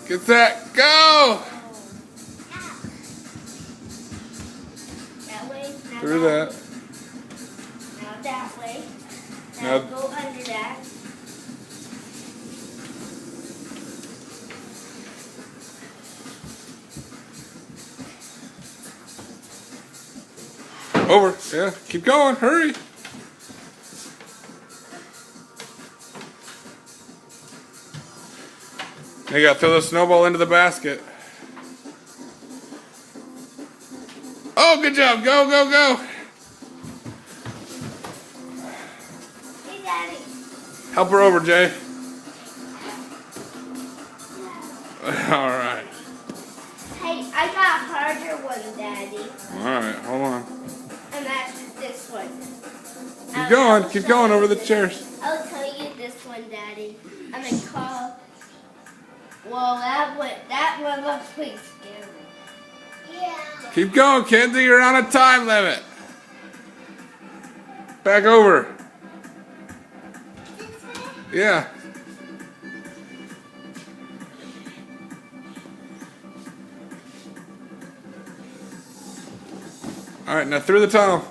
Get set, go! That way. Now Through that. that. Now that way. Now Go under that. Over. Yeah. Keep going. Hurry. Now you gotta throw the snowball into the basket. Oh, good job. Go, go, go. Hey, Daddy. Help her over, Jay. All right. Hey, I got a harder one, Daddy. All right. Hold on. And that's this one. Keep going. Keep going over the chairs. I'll tell you this one, Daddy. I'm gonna call. Well, that one looks pretty scary. Yeah. Keep going, Kenzie. You're on a time limit. Back over. This way? Yeah. All right, now through the tunnel.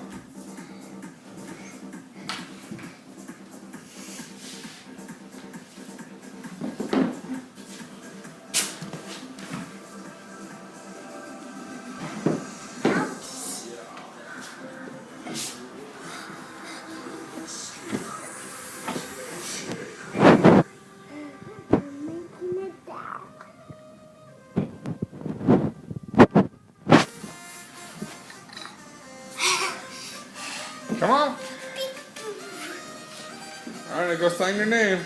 Come on. All right, go sign your name.